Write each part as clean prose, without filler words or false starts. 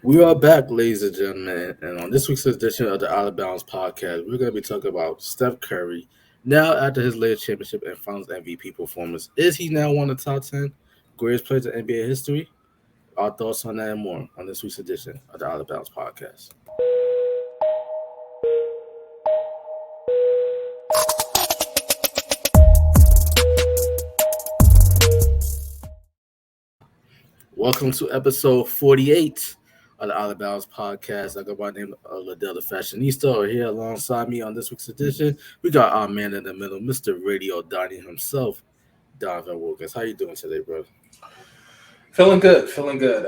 We are back, ladies and gentlemen, and on this week's edition of the Outta Bounds podcast, we're going to be talking about Steph Curry. Now, after his latest championship and Finals MVP performance, is he now one of the top 10 greatest players in NBA history? Our thoughts on that and more on this week's edition of the Outta Bounds podcast. Welcome to episode 48 of the Outta Bounds podcast. I go by the name of Ladale the Fashionista. Or here alongside me on this week's edition, we got our man in the middle, Mr. Radio Donnie himself, Donovan Wilkins. How you doing today, brother? Feeling good, feeling good.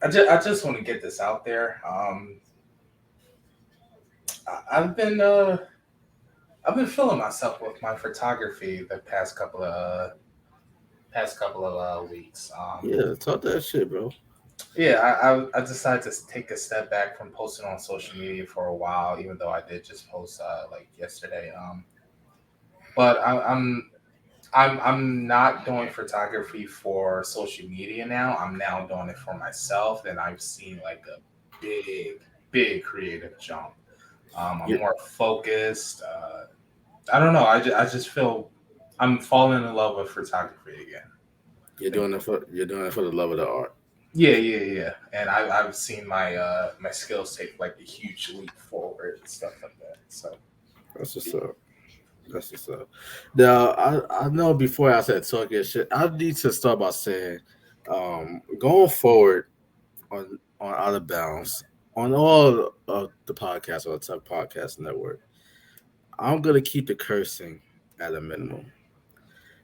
I just want to get this out there. I've been feeling myself with my photography the past couple of weeks. Yeah, talk that shit, bro. Yeah, I decided to take a step back from posting on social media for a while, even though I did just post like yesterday. But I'm not doing photography for social media now. I'm now doing it for myself, and I've seen like a big creative jump. I'm Yeah, more focused. I don't know. I just feel I'm falling in love with photography again. you're doing it for the love of the art. Yeah. And I've seen my skills take like a huge leap forward and stuff like that. So That's what's up. That's what's up. Now, I know before I said talking shit, I need to start by saying, going forward on Out of Bounds, on all of the podcasts on the Tuck Podcast Network, I'm gonna keep the cursing at a minimum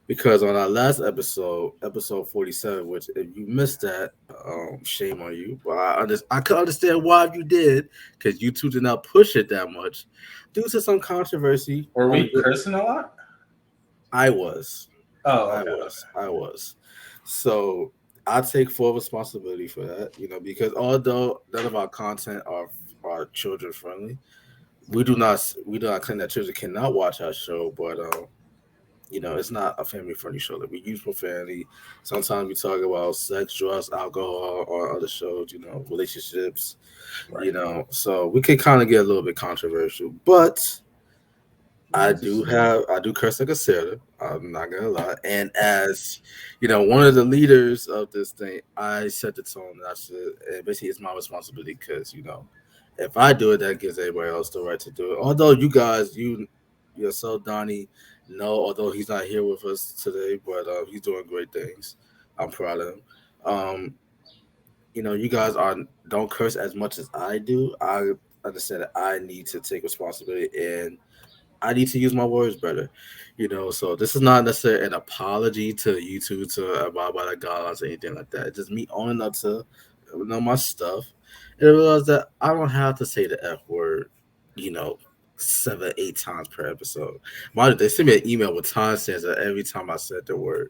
because on our last episode, episode 47, which if you missed that, shame on you. But I can understand why you did because you two did not push it that much due to some controversy. were we cursing a lot? I was. Oh, I okay. was. I was. So I take full responsibility for that, because although none of our content are children friendly, we do not claim that children cannot watch our show, but it's not a family friendly show that we use profanity. Sometimes we talk about sex, drugs, alcohol, or other shows, relationships, Right. so we can kind of get a little bit controversial, but I do curse like a sailor. I'm not gonna lie. And as one of the leaders of this thing, I set the tone. And I said, and basically, it's my responsibility because if I do it, that gives everybody else the right to do it. Although you guys, yourself, Donnie, although he's not here with us today, but he's doing great things. I'm proud of him. Um, you guys don't curse as much as I do. I understand that I need to take responsibility and I need to use my words better, So this is not necessarily an apology to you two to abide by the guidelines or anything like that. It's just me owning up to my stuff and I realize that I don't have to say the F word, you know, 7, 8 times per episode. Mind you, they sent me an email with timestamps every time I said the word.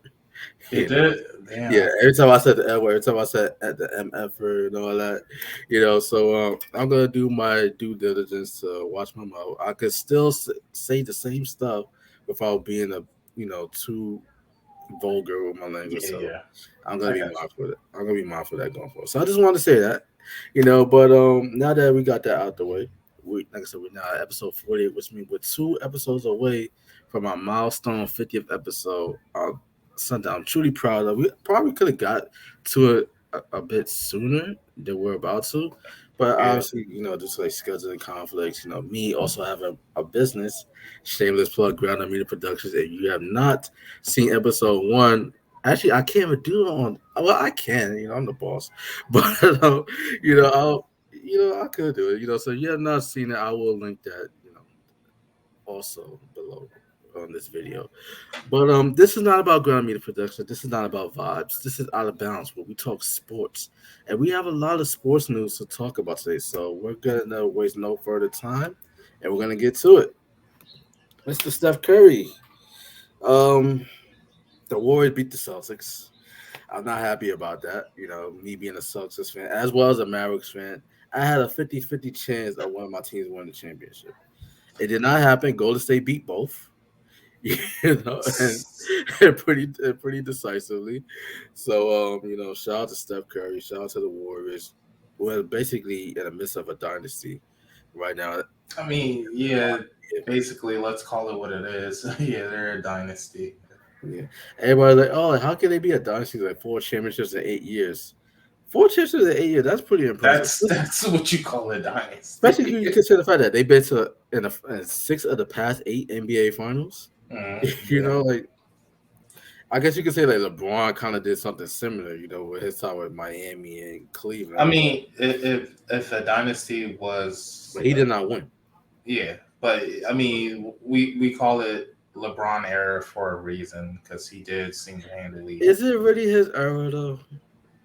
They You know, did. yeah, Damn. every time I said the L word, every time I said at the MF word and all that, So I'm gonna do my due diligence to watch my mouth. I could still say the same stuff without being too vulgar with my language. So Yeah. I'm gonna I be got you. mindful of it. I'm gonna be mindful of that going forward. So I just wanted to say that, But now that we got that out the way, like I said, we're now at episode 48, which means we're 2 episodes away from our milestone 50th episode. Something I'm truly proud of. We probably could have got to it a bit sooner than we're about to, but Yeah. obviously, just like scheduling conflicts. Me also have a business, shameless plug, Ground Up Media Productions. If you have not seen episode 1, actually, I can't even do it on. Well, I can. I'm the boss, but I could do it. So if you have not seen it, I will link that. Also below on this video. But this is not about ground media production. This is not about vibes. This is Out of Bounds, where we talk sports, and we have a lot of sports news to talk about today. So we're gonna waste no further time, and we're gonna get to it. Mr. Steph Curry. Um, the Warriors beat the Celtics. I'm not happy about that. Me being a Celtics fan as well as a Mavericks fan, I had a 50-50 chance of one of my teams winning the championship. It did not happen. Golden State beat both. and pretty decisively. So, shout out to Steph Curry, shout out to the Warriors. We're basically in the midst of a dynasty right now. I mean, yeah, basically, let's call it what it is. Yeah, they're a dynasty. Yeah, everybody's like, "Oh, how can they be a dynasty like 4 championships in 8 years? 4 championships in 8 years. That's pretty impressive. That's what you call a Especially if dynasty. you consider the fact that they've been to in 6 of the past 8 NBA finals. Yeah. Like I guess you could say like LeBron kind of did something similar, with his time with Miami and I Cleveland. mean, if a dynasty was, But he did not win. yeah, but I mean, we call it LeBron era for a reason because he did single handedly. Is it really his era though?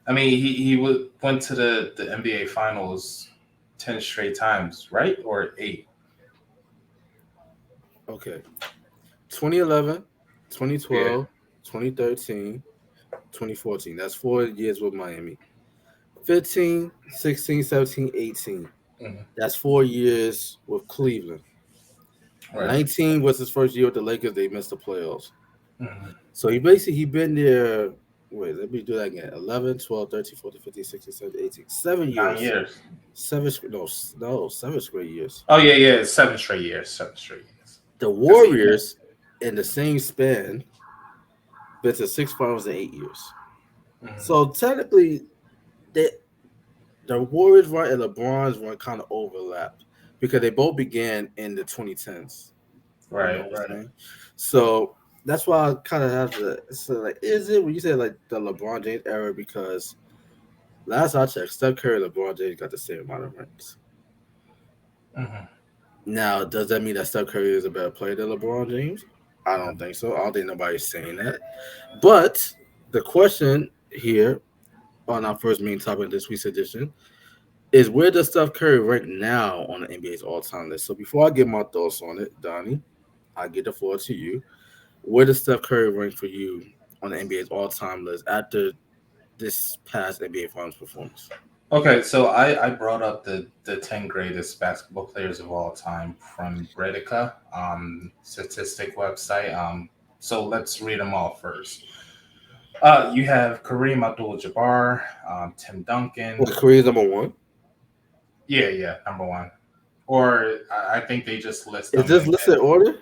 I mean, went to the NBA Finals 10 straight times, right? Or 8? Okay. 2011, Yeah. 2012, 2013, 2014. That's 4 years with Miami. 15, 16, 17, 18. Mhm. That's 4 years with Cleveland. Right. 19 was his first year with the Lakers. They missed the playoffs. Mhm. So he been there. Wait, let me do that again. 11, 12, 13, 14, 15, 16, 17, 18. 9 7 years. years. No, 7 straight years. Oh yeah, 7 straight years. 7 straight years. The Because he, Warriors, in the same span, been to 6 finals in 8 years. Mhm. So technically, they, the Warriors run and LeBron's run kind of overlapped because they both began in the 2010s. You know Right, what I'm right. saying? So that's why I kind of have to. So like, is it when you say like the LeBron James era? Because last I checked, Steph Curry and LeBron James got the same amount of rings. Mhm. Now, does that mean that Steph Curry is a better player than LeBron James? I don't think so. I don't think nobody's saying that. But the question here on our first main topic of this week's edition is where does Steph Curry rank now on the NBA's all-time list? So before I give my thoughts on it, Donnie, I get the floor to you. Where does Steph Curry rank for you on the NBA's all-time list after this past NBA Finals performance? Okay, so I brought up the 10 greatest basketball players of all time from Bredica, statistic website. So let's read them all first. You have Kareem Abdul-Jabbar, Tim Duncan. Well, Curry is number one. Yeah, number one. Or I think they just list Is them this listed in order?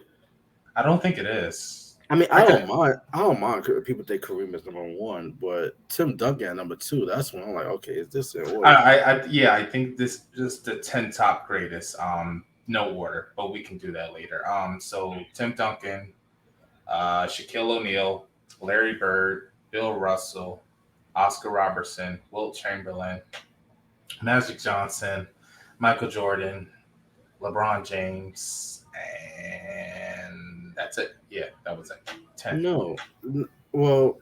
I don't think it is. I mean, I I could. don't mind. I don't mind people think Kareem is number one, but Tim Duncan at number two. That's when I'm like, okay, is this in order? Yeah, I think this just the 10 top greatest. No order, but we can do that later. So Tim Duncan, Shaquille O'Neal, Larry Bird, Bill Russell, Oscar Robertson, Wilt Chamberlain, Magic Johnson, Michael Jordan, LeBron James, and that's it. Yeah, that was it. 10. No. Well,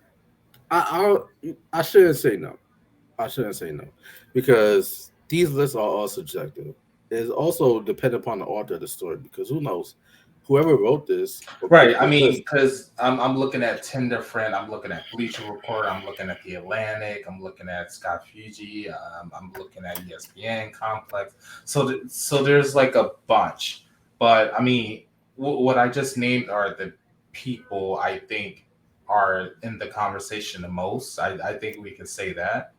I shouldn't say no. I shouldn't say no because these lists are all subjective. It's also dependent upon the author of the story because who knows, whoever wrote this or Right. created I this mean, list. because I'm looking at 10 different, I'm looking at Bleacher Report, I'm looking at The Atlantic, I'm looking at Scott Fuji, I'm looking at ESPN Complex. So there's like a bunch. But I mean, what I just named are the people I think are in the conversation the most. I think we can say that.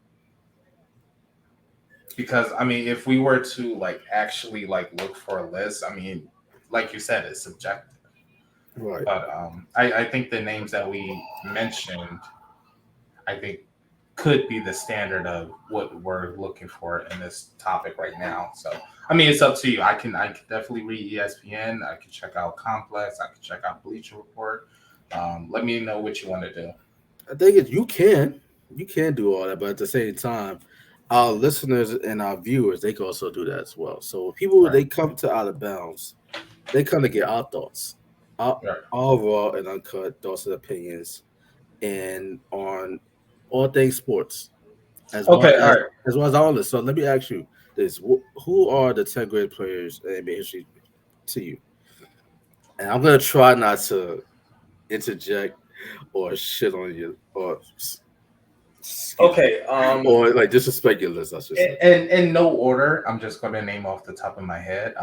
Because I mean, if we were to like actually like look for a list, I mean, like you said, it's subjective. Right. But I think the names that we mentioned, I think, could be the standard of what we're looking for in this topic right now. So, I mean, it's up to you. I can definitely read ESPN. I can check out Complex. I can check out Bleacher Report. Let me know what you want to do. I think you can do all that, but at the same time, our listeners and our viewers they can also do that as well. So people Right. they come to Out of Bounds, they kind of get our thoughts, Right. our raw and uncut thoughts and opinions, and on all things sports as well Okay. All right. as our list. So let me ask you this: who are the 10 great players in NBA history to you? And I'm gonna try not to interject or shit on you or excuse me, Okay. or like disrespect your list. I should say. In no order, I'm just going to name off the top of my head.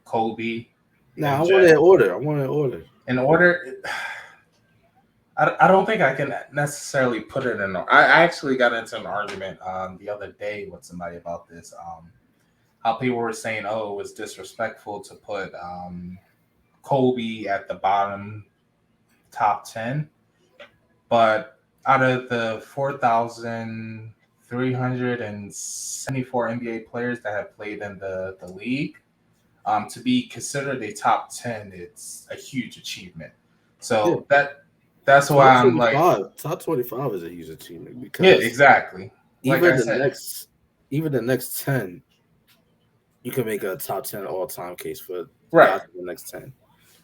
Kobe, Now I MJ. want it in order. I want it in order. In order, I don't think I can necessarily put it in. I actually got into an argument the other day with somebody about this. How people were saying, oh, it was disrespectful to put Kobe at the bottom top 10. But out of the 4,374 NBA players that have played in the league, to be considered a top 10, it's a huge achievement. Yeah, So that's why I'm like, top 25 is a huge achievement yeah, because exactly. Like even I the said, next, even the next 10, you can make a top 10 all time case for right. guys in the next 10.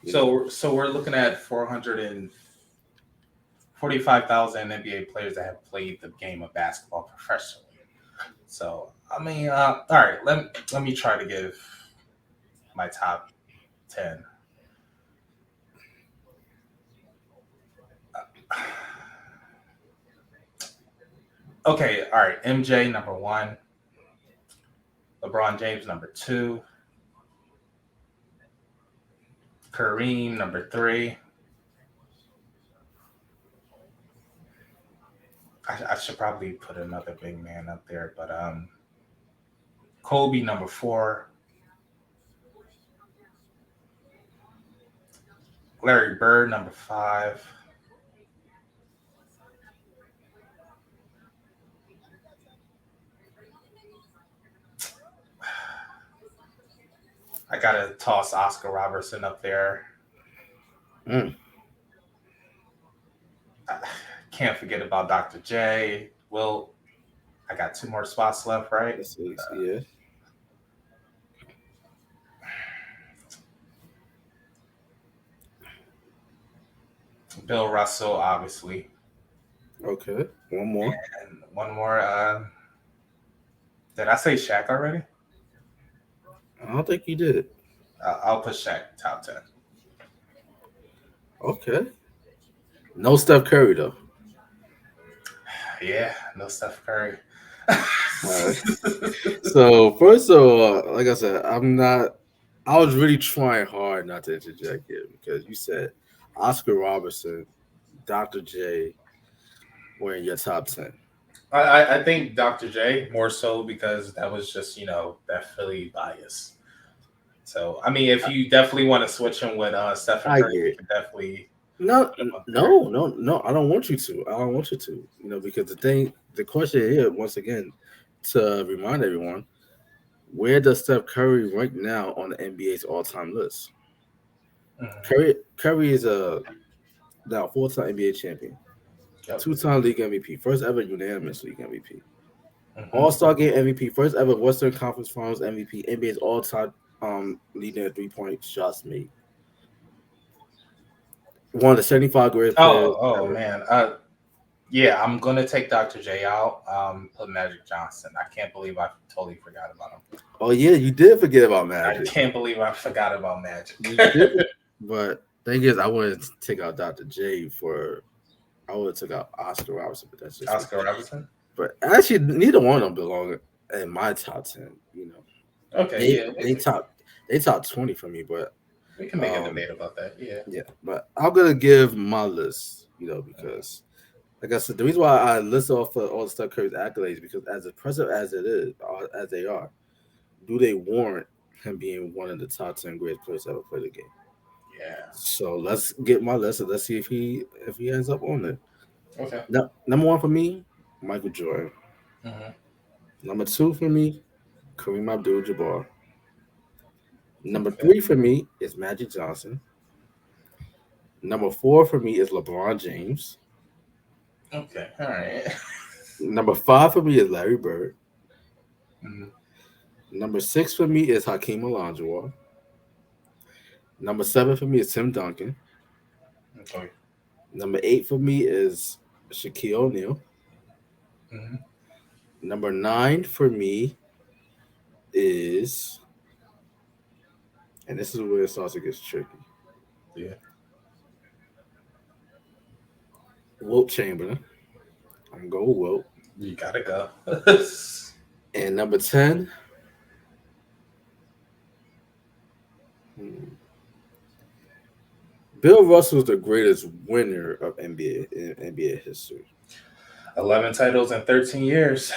You know, So we're looking at 445,000 NBA players that have played the game of basketball professionally. So I mean, all right, let me try to give my top 10. Okay, all right. MJ number one, LeBron James number two, Kareem number three. I should probably put another big man up there, but Kobe number four, Larry Bird number five. I gotta toss Oscar Robertson up there. mm, I can't forget about Dr. J. Will, I got two more spots left, right? yeah. Bill Russell, obviously, Okay, one more. and one more. Did I say Shaq already? I don't think you did. I'll put Shaq top 10. Okay, no Steph Curry though. Yeah, no Steph Curry. All right. So first of all, like I said, I'm not. I was really trying hard not to interject here because you said Oscar Robertson, Dr. J were in your top 10. I think Dr. J more so because that was just that Philly bias. So I mean, if you definitely want to switch him with Stephen I Curry, get we it. can definitely No, put him up there. no. I don't want you to. I don't want you to. Because the question here, once again, to remind everyone, where does Steph Curry rank now on the NBA's all-time list? Mhm. Curry is a now four-time NBA champion, Yep. two-time league MVP, first ever unanimous league MVP, Hmm. All-Star game MVP, first ever Western Conference Finals MVP, NBA's all-time leading in three-point shots made, one of the 75 greatest players Oh ever. man. Yeah, I'm gonna take Dr. J out. Put Magic Johnson. I can't believe I totally forgot about him. Oh yeah, you did forget about I Magic. can't believe I forgot about Magic. You did, but thing is, I wouldn't take out Dr. J for. I would have took out Oscar Robertson, but that's just me. Oscar Robertson. But actually, neither one of them belong in my top 10. Okay, They yeah, they top they top 20 for me, but we can make a um debate about that. Yeah. yeah. But I'm gonna give my list, Mhm. because like I said, the reason why I list off all the Steph Curry's accolades because as impressive as it is, or as they are, do they warrant him being one of the top 10 greatest players to ever play the game? Yeah. So let's get my list and let's see if he ends up on it. Okay. Now, number one for me, Michael Jordan. Hmm. Number two for me, Kareem Abdul-Jabbar. Number Okay. three for me is Magic Johnson. Number four for me is LeBron James. Okay. All right. Number five for me is Larry Bird. Mhm. Number six for me is Hakeem Olajuwon. Number seven for me is Tim Duncan. Okay. Number eight for me is Shaquille O'Neal. Hmm. Number nine for me is, and this is where it starts to get tricky, Yeah. Wilt Chamberlain. I'm going to go with Wilt. You gotta go. And number 10, hmm, Bill Russell is the greatest winner of NBA in NBA history. 11 titles in 13 years.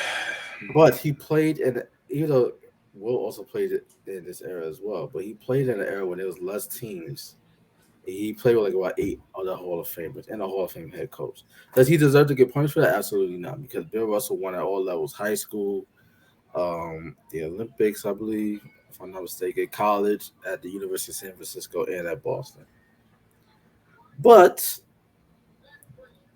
But he played in, you know, Will also played it in this era as well. But he played in an era when there was less teams. He played with like about eight other Hall of Famers and a Hall of Fame head coach. Does he deserve to get punished for that? Absolutely not, because Bill Russell won at all levels: high school, the Olympics, I believe, if I'm not mistaken, college, at the University of San Francisco, and at Boston. But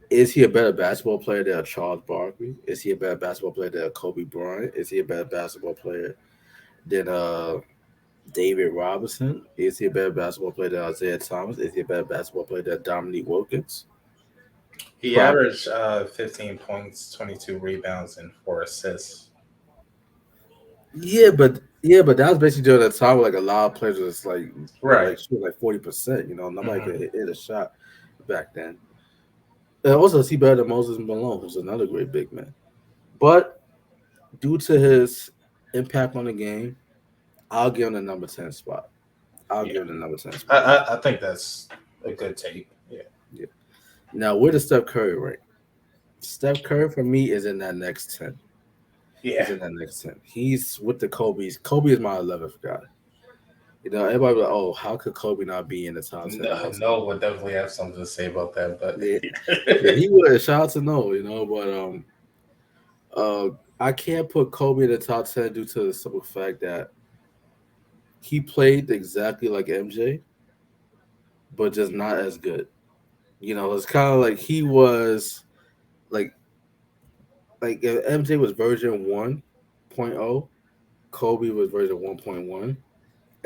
is he a better basketball player than Charles Barkley? Is he a better basketball player than Kobe Bryant? Is he a better basketball player than David Robinson? Is he a better basketball player than Isaiah Thomas? Is he a better basketball player than Dominique Wilkins? He Probably. averaged 15 points, 22 rebounds, and 4 assists. Yeah, but that was basically during that time where like a lot of players was like were Right. like shooting like 40%. Nobody Hmm. could hit a shot back then. And also, is he better than Moses Malone, who's another great big man? But due to his impact on the game, I'll give him the number 10 spot. I'll Yeah. give him the number 10 I, spot. I, I think that's a good take. Yeah. Yeah. Now, where does Steph Curry rank? Steph Curry for me is in that next 10. Yeah. He's in that next 10. He's with the Kobe's. Kobe is my 11th guy. Everybody be like, oh, how could Kobe not be in the top 10 No, all time? no would definitely have something to say about that, but Yeah, yeah, he would. Shout out to No, but I can't put Kobe in the top 10 due to the simple fact that he played exactly like MJ, but just not as good. It's kind of like he was like if MJ was version 1.0, Kobe was version 1.1.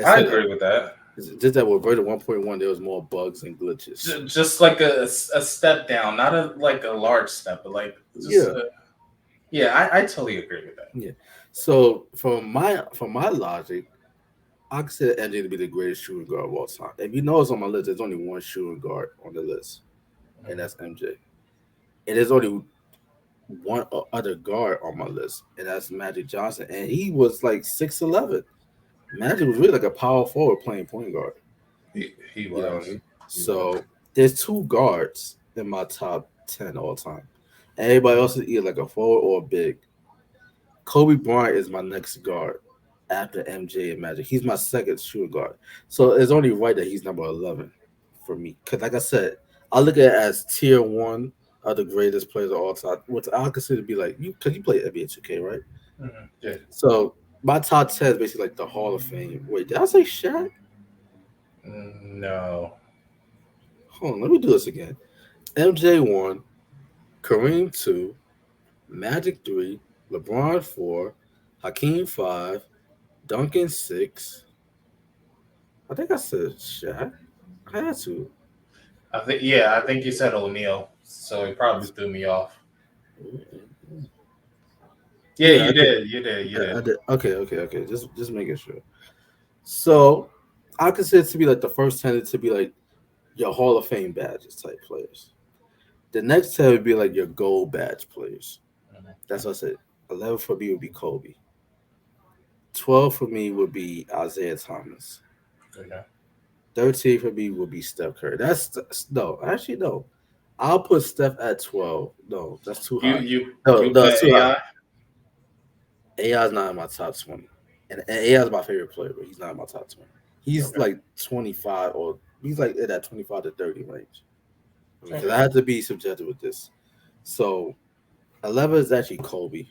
I Except that agree with that. just that with version 1.1, there was more bugs and glitches. Just like a step down, not a like a large step, but like just Yeah, yeah. I totally agree with that. yeah. So from my logic, I consider MJ to be the greatest shooting guard of all time. If you notice on my list, there's only one shooting guard on the list, and Mhm. that's MJ. And there's only one other guard on my list, and that's Magic Johnson. And he was like 6'11". Magic was really like a power forward playing point guard. He You know what I was. mean? He was. So there's two guards in my top 10 all time. And everybody else is either like a forward or a big. Kobe Bryant is my next guard after MJ and Magic. He's my second shooting guard. So it's only right that he's number 11 for me. Because, like I said, I look at it as tier one of the greatest players of all time, which I consider to be like, because you play NBA 2K, right? Mhm. Yeah. So my top 10 is basically like the Hall of Fame. Wait, did I say Shaq? No. Hold on, let me do this again. MJ 1, Kareem 2, Magic 3, LeBron 4, Hakeem 5, Duncan 6. I think I said Shaq. I had to. I think yeah. I think you said O'Neal, so it probably threw me off. Yeah, Yeah, you did. You did. You I did. did. Okay. Just making sure. So I consider it to be like the first 10 to be like your Hall of Fame badges type players. The next 10 would be like your gold badge players. That's what I said. 11 for me would be Kobe. 12 for me would be Isaiah Thomas. Okay. 13 for me would be Steph Curry. No, actually no. I'll put Steph at 12. No, that's too You high. you No, you no, put it's too high. AI. AI is not in my top 20. And AI is my favorite player, but he's not in my top 20. He's Okay. like 25, or he's like in that 25 to 30 range. Because I Okay. had to be subjective with this. So 11 is actually Kobe.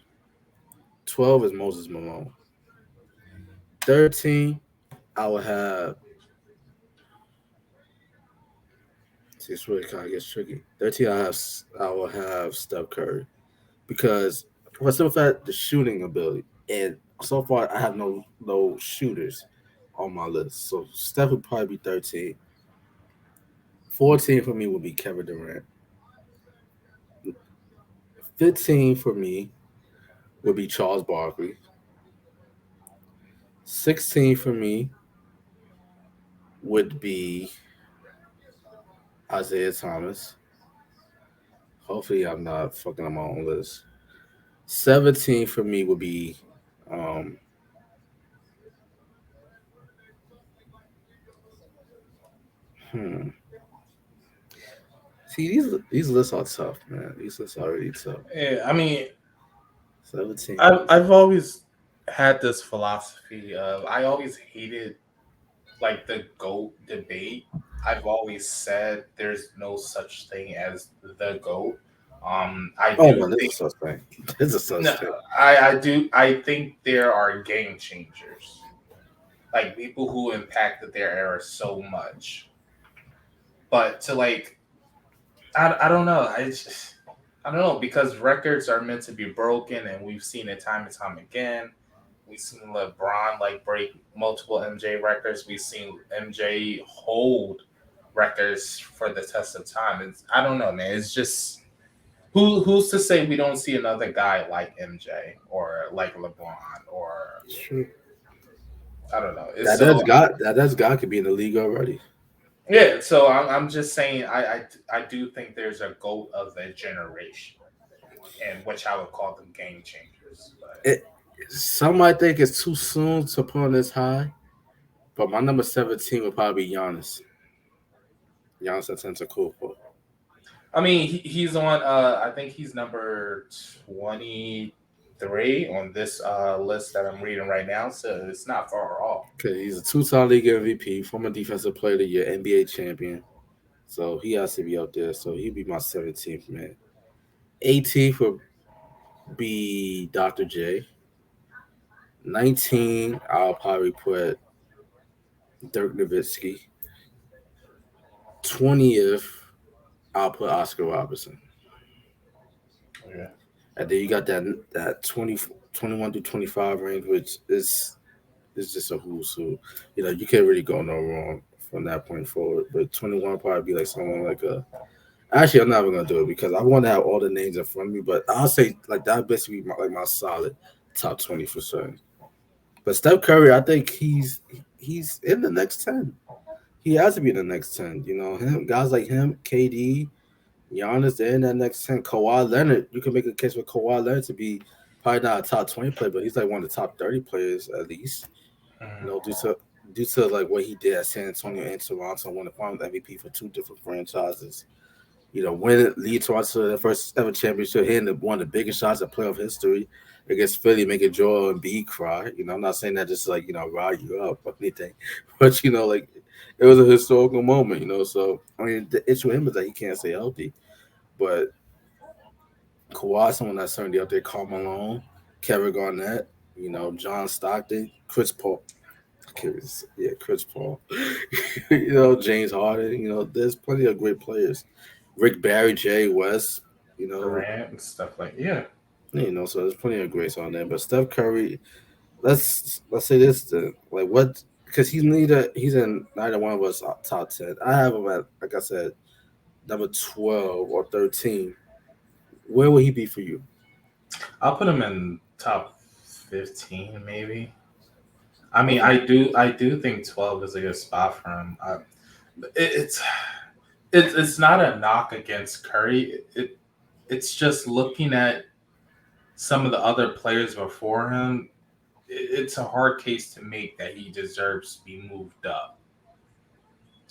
12 is Moses Malone. 13, I would have. See, it's really kind of gets tricky. 13, I will have Steph Curry because for some fact the shooting ability, and so far I have no shooters on my list. So Steph would probably be 13. 14 for me would be Kevin Durant. 15 for me would be Charles Barkley. 16 for me would be Isaiah Thomas. Hopefully, I'm not fucking on my own list. 17 for me would be, um, hmm, See, these lists are tough, man. These lists are really tough. Yeah, I mean, 17 I've always had this philosophy of I always hated like the GOAT debate. I've always said there's no such thing as the GOAT. I Oh do man, this think is such thing. This is such no, thing. I think there are game changers, like people who impacted their era so much. But to like, I don't know. I don't know because records are meant to be broken, and we've seen it time and time again. We've seen LeBron like break multiple MJ records. We've seen MJ hold records for the test of time. It's I don't know, man. It's just who's to say we don't see another guy like MJ or like LeBron or True. I don't know. It's so That's God could be in the league already. yeah. So I'm just saying I do think there's a goat of a generation, and which I would call them game changers. But It, some might think it's too soon to put on this high, but my number 17 would probably be Giannis. Giannis Antetokounmpo. I mean, he's on. I think he's number 23 on this list that I'm reading right now, so it's not far off. Okay, he's a two-time league MVP, former defensive player of the year, NBA champion. So he has to be up there. So he'd be my 17th man. 18th would be Dr. J. 19, I'll probably put Dirk Nowitzki. 20th, I'll put Oscar Robertson. Yeah. And then you got that 20, 21 to 25 range, which is just a who's who. You know, you can't really go no wrong from that point forward. But 21 probably be like someone like a. Actually, I'm not even gonna do it because I want to have all the names in front of me. But I'll say like that basically be like my solid top 20 for certain. But Steph Curry, I think he's in the next 10. He has to be in the next 10. You know, him guys like him, KD, Giannis, they're in that next 10. Kawhi Leonard, you can make a case for Kawhi Leonard to be probably not a top 20 player, but he's like one of the top 30 players at least. You know, Mhm. due to like what he did at San Antonio and Toronto, won the Finals MVP for two different franchises. You know, when it lead Toronto to their first ever championship, hitting one of the biggest shots in playoff history against Philly, making Joel and B cry. You know, I'm not saying that just like rile you up or anything, but like it was a historical moment. You know, so I mean the issue with him is that he can't stay healthy, but Kawhi, someone that's certainly up there, Karl Malone, Kevin Garnett, John Stockton, Chris Paul. Yeah, Chris Paul. James Harden. There's plenty of great players. Rick Barry, Jay West. You know, Durant and stuff like yeah. so there's plenty of greats on there. But Steph Curry, let's say this then. Like what? Because he's in neither one of us top 10. I have him at, like I said, number 12 or 13. Where would he be for you? I'll put him in top 15 maybe. I mean, Okay. I do think 12 is a good spot for him. It, it's it's not a knock against Curry. It's just looking at some of the other players before him. It's a hard case to make that he deserves to be moved up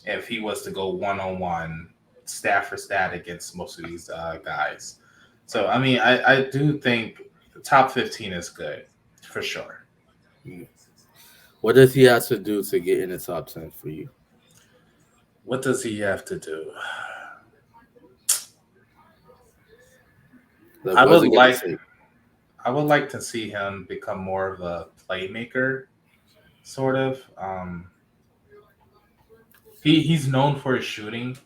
if he was to go one on one, stat for stat against most of these guys. So I mean, I do think the top 15 is good for sure. Mm. What does he have to do to get in the top 10 for you? What does he have to do? Like, I what is would it going to like take? I would like to see him become more of a playmaker, sort of. He's known for his shooting,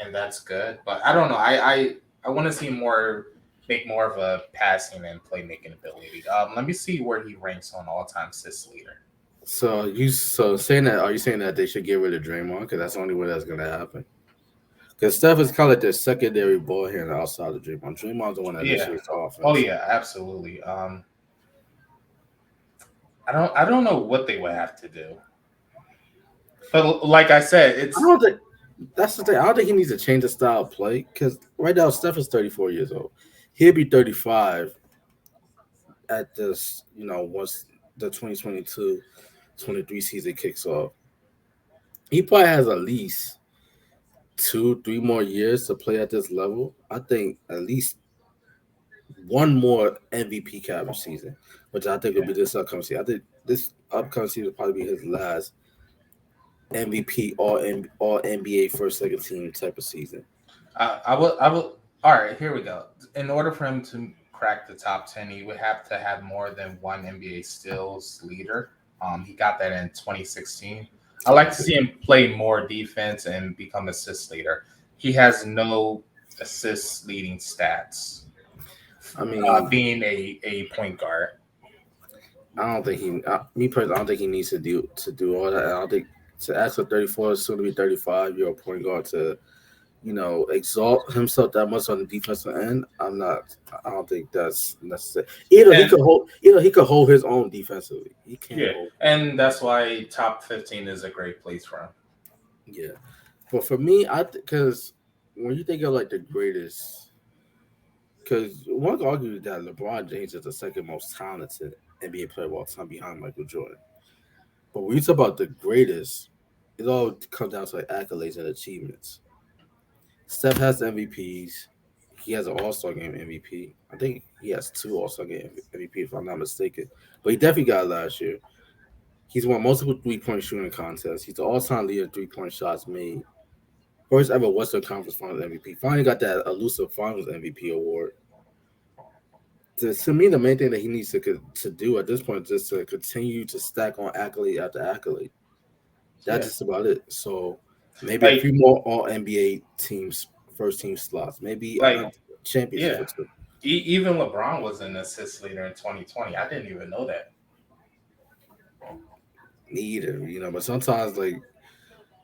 and that's good. But I don't know. I want to see more, make more of a passing and playmaking ability. Let me see where he ranks on all time assist leader. So saying that, are you saying that they should get rid of Draymond? Because that's the only way that's going to happen. Because Steph is kind of like their secondary ball handler outside of Draymond. Draymond's the one that Yeah. initiates the Oh offense. yeah, absolutely. I don't know what they would have to do, but like I said, I it's don't think that's the thing. I don't think he needs to change the style of play because right now Steph is 34 years old. He'll be 35 at this, once the 2022-23 season kicks off. He probably has at least 2, 3 more years to play at this level, I think at least one more MVP caliber season, which I think will Yeah. be this upcoming season. I think this upcoming season will probably be his last MVP all NBA first second team type of season. I will. All right, here we go. In order for him to crack the top 10, he would have to have more than one NBA steals leader. He got that in 2016. I like to see him play more defense and become assist leader. He has no assist leading stats, I mean, being a point guard. I don't think me personally, I don't think he needs to do all that. I don't think to ask for 34, soon to be 35-year-old point guard to exalt himself that much on the defensive end. I don't think that's necessary. And Either he could hold his own defensively. He can't yeah, hold. and that's why top 15 is a great place for him. Yeah, but for me, because when you think of like the greatest, because one could argue that LeBron James is the second most talented NBA player of all time behind Michael Jordan. But when you talk about the greatest, it all comes down to like accolades and achievements. Steph has MVPs. He has an All Star Game MVP. I think he has two All Star Game MVP if I'm not mistaken. But he definitely got it last year. He's won multiple 3 point shooting contests. He's the all time leader in 3 point shots made. First ever Western Conference Finals MVP. Finally got that elusive Finals MVP award. To me, the main thing that he needs to do at this point is just to continue to stack on accolade after accolade. That's Yeah, just about it. So maybe a like few more All NBA teams, first team slots, maybe like another championship yeah. or two. Even LeBron was an assist leader in 2020. I didn't even know that. Neither. But sometimes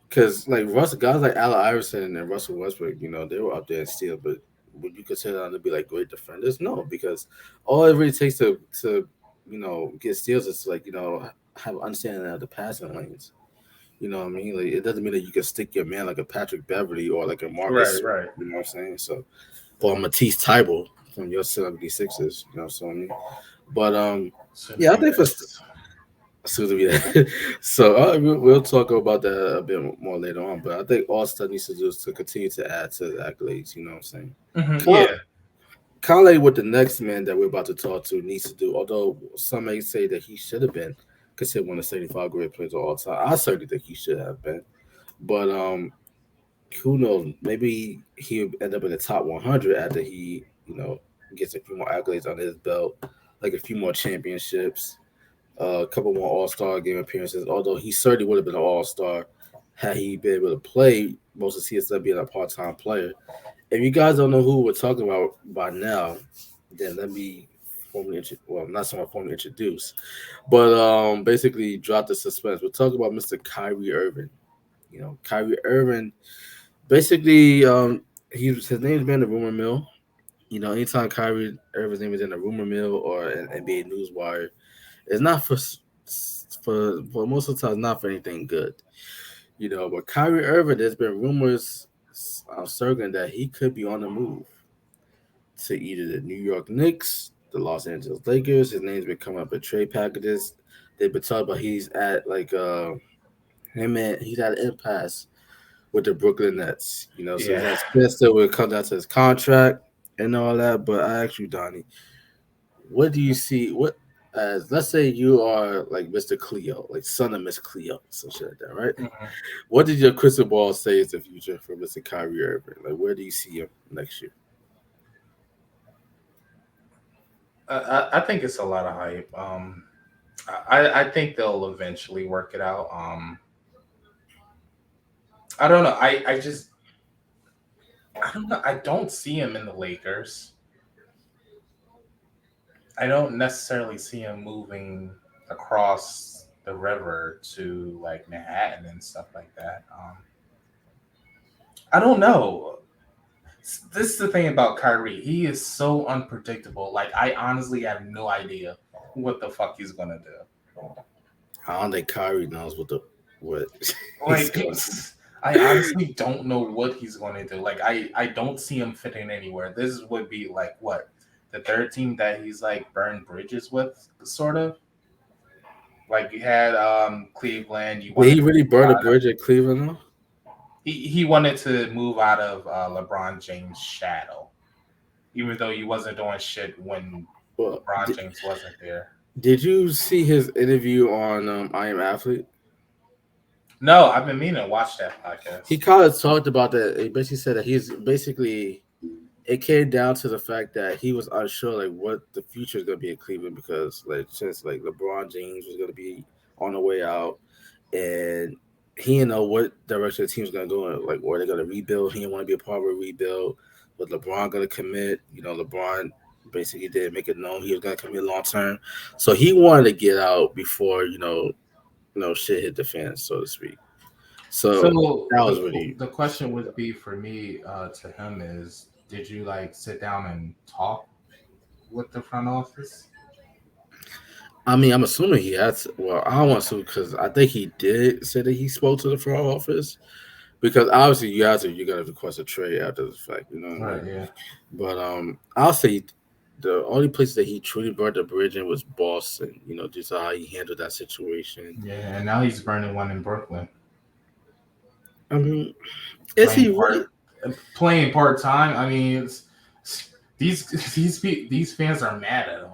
because like guys like Allen Iverson and Russell Westbrook, they were up there in steel, but would you consider them to be like great defenders? No, because all it really takes to get steals is to have understanding of the passing lanes. You know what I mean? Like it doesn't mean that you can stick your man like a Patrick Beverly or like a Right, Marcus. right. You know what I'm saying? So or Matisse Thybulle from your 76ers. So I mean, but Soon to yeah, I be think for that. soon to be that. So we'll talk about that a bit more later on. But I think all Stud needs to do is to continue to add to the accolades. You know what I'm saying? Kind Yeah, kind of like what the next man that we're about to talk to needs to do. Although some may say that he should have been considered one of the 75 great players of all time. I certainly think he should have been. But who knows? Maybe he'll end up in the top 100 after he gets a few more accolades on his belt, like a few more championships, a couple more All Star game appearances. Although he certainly would have been an All Star had he been able to play most of CSL being a part time player. If you guys don't know who we're talking about by now, then let me not someone formally introduce, but basically drop the suspense. We're talking about Mr. Kyrie Irving. Kyrie Irving. Basically, his name's been in the rumor mill. Anytime Kyrie Irving's name is in a rumor mill or an NBA news wire, it's not for most of the time, not for anything good. But Kyrie Irving, there's been rumors circling that he could be on the move to either the New York Knicks, the Los Angeles Lakers. His name's been coming up in trade packages. They've been talking about he's at he's at an impasse with the Brooklyn Nets. So he's yeah. at still will come down to his contract and all that. But I ask you, Donnie, what do you see? What as let's say you are like Mr. Cleo, like son of Miss Cleo, some shit like that, right? Mhm. What did your crystal ball say is the future for Mr. Kyrie Irving? Like, where do you see him next year? I think it's a lot of hype. I think they'll eventually work it out. I don't know. I don't know. I don't see him in the Lakers. I don't necessarily see him moving across the river to like Manhattan and stuff like that. I don't know. This is the thing about Kyrie. He is so unpredictable. Like I honestly have no idea what the fuck he's gonna do. I don't think Kyrie knows what he's Like going to. I honestly don't know what he's gonna do. Like I don't see him fitting anywhere. This would be like what the third team that he's like burned bridges with, sort of. Like you had Cleveland, you Did wanted he to really move burn a out of. bridge at Cleveland though? he wanted to move out of LeBron James' shadow, even though he wasn't doing shit when Well, LeBron James wasn't there. did you see his interview on I Am Athlete? No, I've been meaning to watch that He podcast. kind of talked about that. He basically said that he's basically it came down to the fact that he was unsure like what the future is gonna be in Cleveland because like since like LeBron James was gonna be on the way out and he didn't know what direction the team's gonna go in, like were they gonna rebuild? He didn't want to be a part of a rebuild. Was LeBron gonna commit? LeBron basically did make it known he was gonna commit long term. So he wanted to get out before, shit hit the fan, so to speak. So So that was really the question would be for me to him is, did you like sit down and talk with the front office? I mean, I'm assuming he had to. Well, I don't want to because I think he did say that he spoke to the front office because obviously you got to request a trade after the fact, you know what I Right. mean? Yeah. But I'll say the only place that he truly burned the bridge in was Boston. Just how he handled that situation. Yeah. And now he's burning one in Brooklyn, I mean, is playing he really? part playing part time. I mean, these these fans are mad at him.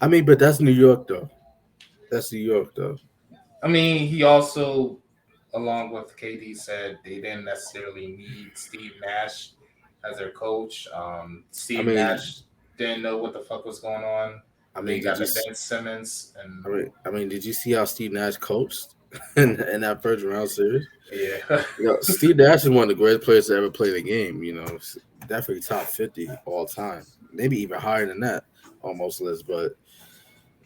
I mean, but that's New York though. That's New York though. I mean, he also, along with KD, said they didn't necessarily need Steve Nash as their coach. I Steve mean, Nash didn't know what the fuck was going on. I Then mean, you got the Ben Simmons and did you see how Steve Nash coached in that first round series? yeah. Steve Nash is one of the greatest players to ever play the game. Definitely top 50 all time, maybe even higher than that, almost list. But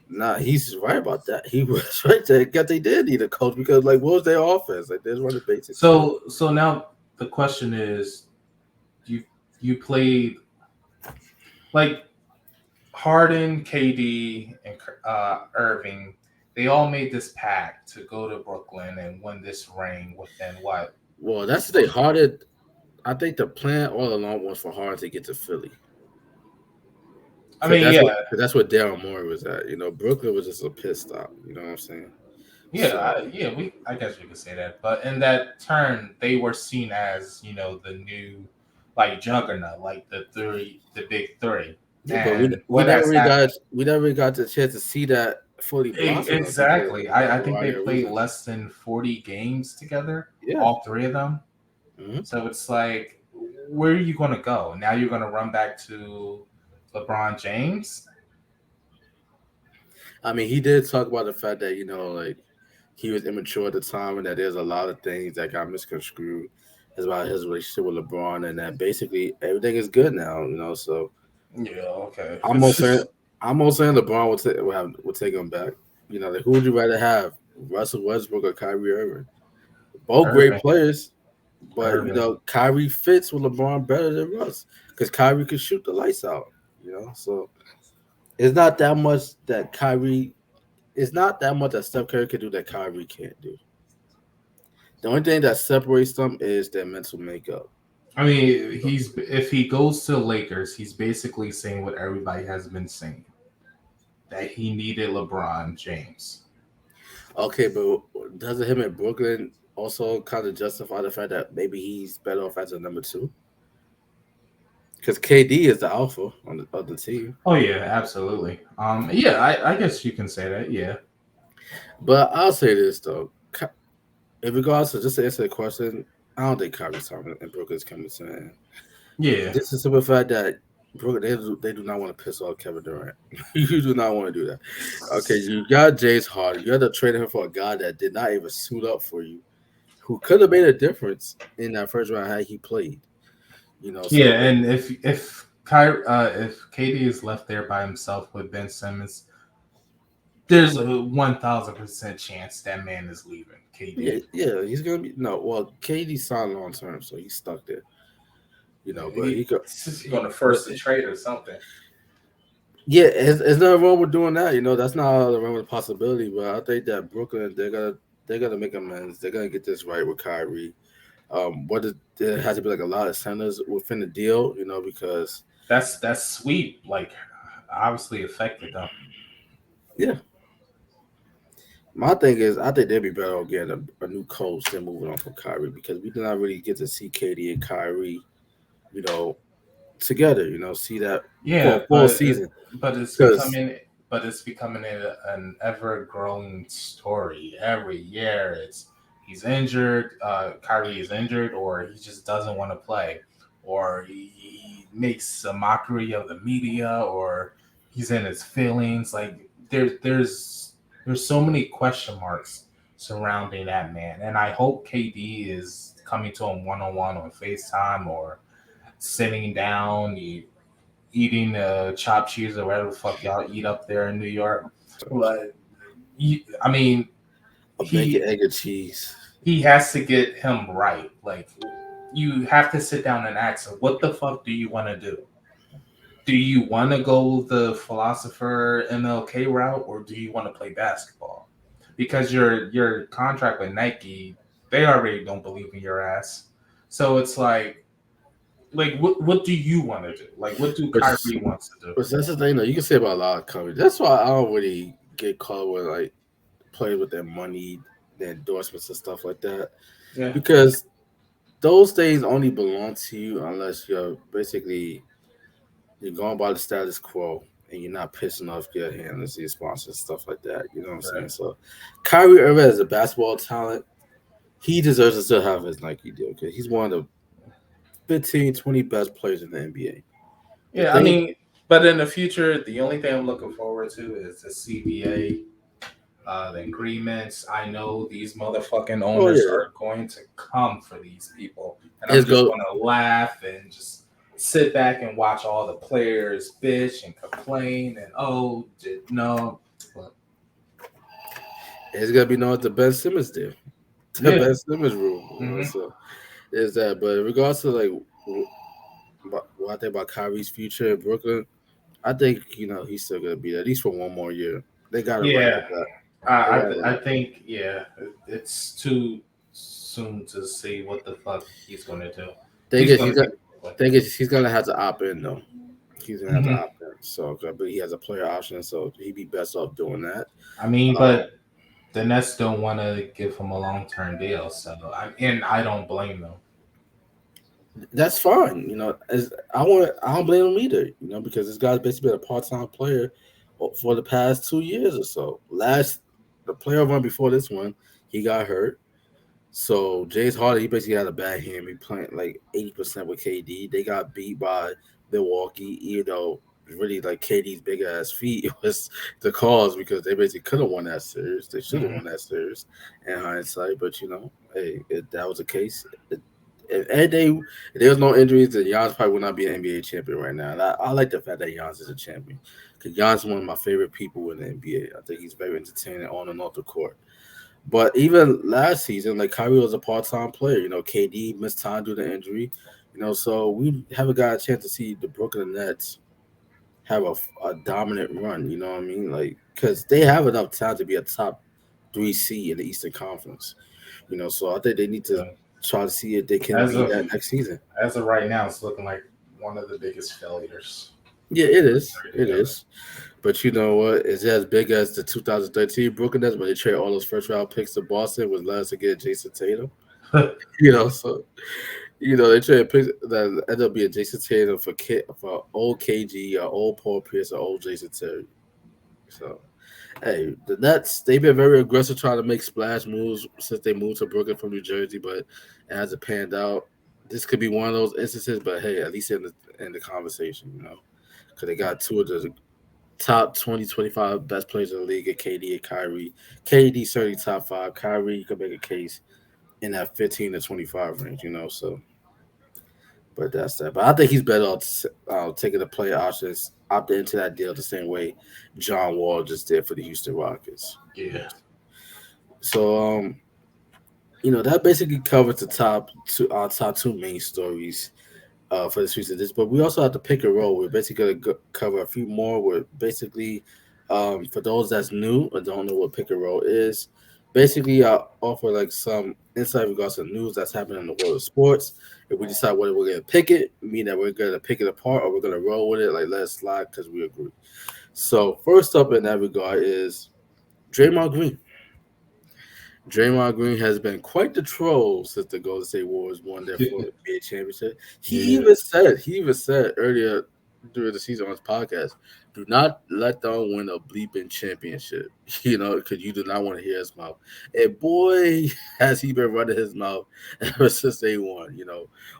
nah, he's right about that. He was right there. Got they did need a coach because like, what was their offense? Like, they just run the basic shit. So now the question is, you you played like Harden, KD, and Irving. They all made this pact to go to Brooklyn and win this ring within what? Well, that's the thing. Harden. I think the plan all along was for Harden to get to Philly. I Cause mean, that's what yeah, cause that's what Daryl Morey was at. Brooklyn was just a pit stop. You know what I'm saying? yeah, So I guess we could say that. But in that turn, they were seen as the new like juggernaut, like the big three. yeah, but we And we what never has really got happened? we never really got the chance to see that fully blossom though because Exactly. of I a think they variety of played reasons. less than 40 games together, Yeah. all three of them. Hmm. So it's like, where are you going to go? Now you're going to run back to LeBron James? I mean, he did talk about the fact that like he was immature at the time, and that there's a lot of things that got misconstrued about his relationship with LeBron, and that basically everything is good now. So Yeah, okay. I'm almost saying I'm almost saying LeBron will take him back. Like who would you rather have, Russell Westbrook or Kyrie Irving? Both great Irving. players, but Irving. Kyrie fits with LeBron better than Russ because Kyrie can shoot the lights out. So it's not that much that Kyrie. It's not that much that Steph Curry can do that Kyrie can't do. The only thing that separates them is their mental makeup. I mean, if he goes to Lakers, he's basically saying what everybody has been saying, that he needed LeBron James. Okay, but doesn't him in Brooklyn also kind of justify the fact that maybe he's better off as a number two? Because KD is the alpha of the team. Oh yeah, absolutely. Yeah, I guess you can say that. Yeah. But I'll say this though, in regards to just to answer the question, I don't think Kyrie's time in Brooklyn's coming to an end. Yeah. This is the fact that Brooklyn they do not want to piss off Kevin Durant. You do not want to do that. Okay, you got James Harden. You had to trade him for a guy that did not even suit up for you, who could have made a difference in that first round had he played. Yeah, So and if KD is left there by himself with Ben Simmons, there's a 1,000% chance that man is leaving. yeah, KD. yeah, he's gonna be no. Well, KD signed long term, so he's stuck there. But He, he could. he's going to first to trade or something. Yeah, it's nothing wrong with doing that. That's not out of the realm of possibility. But I think that Brooklyn, they're gonna make amends. They're gonna get this right with Kyrie. There has to be like a lot of centers within the deal, because That's sweet. Like, obviously affected them. yeah, My thing is, I think they'd be better off getting a new coach than moving on from Kyrie because we did not really get to see KD and Kyrie, you know, together. See that for Yeah, a full season but it's because becoming an ever growing story every year. It's he's injured, Kyrie is injured, or he just doesn't want to play, or he makes a mockery of the media, or he's in his feelings. Like there's so many question marks surrounding that man, and I hope KD is coming to him one on one on FaceTime or sitting down, eating chopped cheese or whatever the fuck y'all eat up there in New York. But I mean, a bacon, he egg, and cheese. he has to get him right. Like you have to sit down and ask him, what the fuck do you want to do? Do you want to go the philosopher MLK route, or do you want to play basketball? Because your contract with Nike, they already don't believe in your ass. So it's like what do you want to do? Like what do But, Kyrie wants to do? but that's the thing, though. You can say about a lot of companies. That's why I don't really get caught with like playing with their money, their endorsements, and stuff like that Yeah. because those things only belong to you unless you're going by the status quo and you're not pissing off your handlers, your sponsors, stuff like that. You know what I'm saying? Right. So, Kyrie Irving as a basketball talent, he deserves to still have his Nike deal because he's one of the 15, 20 best players in the NBA. The Yeah, I thing, mean, but in the future, the only thing I'm looking forward to is the CBA, the agreements. I know these motherfucking oh owners yeah, are going to come for these people, and I'm it's just go. going to laugh and just sit back and watch all the players bitch and complain and no, but It's gonna be known as the Ben Simmons deal, the yeah, Ben Simmons rule. hmm So is that. But in regards to like what I think about Kyrie's future in Brooklyn, I think he's still gonna be there at least for one more year. They got to run yeah. that back. I They I, got to th- run I that back. think it's too soon to see what the fuck he's going to do. Thing He's is, going he's to got. keep it. Thing is, he's gonna have to opt in though. He's gonna have to Mhm. opt in. So, but he has a player option, so he'd be best off doing that. I mean, Um, but the Nets don't want to give him a long term deal, so I don't blame them. that's fine. As I don't blame him either. Because this guy's basically been a part time player for the past 2 years or so. The player one before this one, he got hurt. So James Harden, he basically had a bad hand. He playing like 80% with KD. They got beat by Milwaukee, really like KD's big ass feet was the cause because they basically could have won that series. They should have Hmm. won that series in hindsight. But hey, if that was the case, if there was no injuries, then Giannis probably would not be an NBA champion right now. And I like the fact that Giannis is a champion because Giannis is one of my favorite people in the NBA. I think he's very entertaining on and off the court. But even last season, like Kyrie was a part-time player. KD missed time due to injury. So we haven't got a chance to see the Brooklyn Nets have a dominant run. You know what I mean? Like, because they have enough talent to be a top three seed in the Eastern Conference. So I think they need to So try to see if they can as be of that next season. as of right now, it's looking like one of the biggest failures Yeah, it is. It together. is. But you know what? Is it as big as the 2013 Brooklyn Nets when they traded all those first round picks to Boston was last to get Jason Tatum? So they traded picks that ended up being Jason Tatum for old KG or old Paul Pierce or old Jason Terry. So hey, the Nets they've been very aggressive trying to make splash moves since they moved to Brooklyn from New Jersey, but it hasn't panned out. This could be one of those instances, but hey, at least in the conversation, because they got two of the top 20, 25 best players in the league at KD and Kyrie. KD certainly top five. Kyrie, you could make a case in that 15 to 25 range, so but that's that. But I think he's better off taking the player options, opting into that deal the same way John Wall just did for the Houston Rockets. Yeah, So that basically covers our top two main stories for this season. But we also have to pick a role. We're basically going to cover a few more. We're basically, for those that's new or don't know what pick a role is, basically I offer like some insight regards to news that's happening in the world of sports. If we decide whether we're going to pick it, mean that we're going to pick it apart or we're going to roll with it, like let it slide because we agree. So first up in that regard is Draymond Green. Draymond Green has been quite the troll since the Golden State Warriors won their fourth NBA championship. Yeah. He even said earlier during the season on his podcast, do not let them win a bleeping championship. Because you do not want to hear his mouth. And boy, has he been running his mouth ever since they won.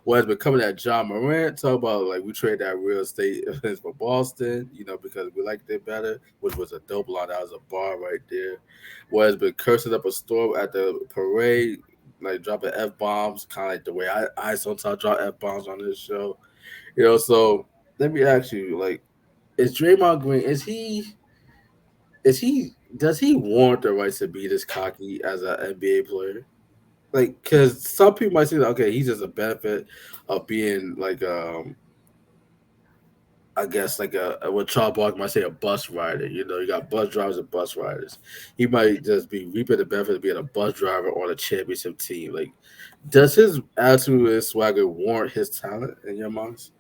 What has been coming at John Morant, talk about like we trade that real estate for Boston, because we liked it better, which was a dope line. That was a bar right there. What has been cursing up a storm at the parade, like dropping F bombs, kind of like the way I sometimes drop F bombs on this show. So let me ask you, like, is Draymond Green, does he warrant the right to be this cocky as an NBA player? Like, because some people might say, that, okay, he's just a benefit of being like, I guess like what Charles Barkley might say, a bus rider. You got bus drivers and bus riders. He might just be reaping the benefit of being a bus driver on a championship team. Like, does his attitude and swagger warrant his talent in your minds?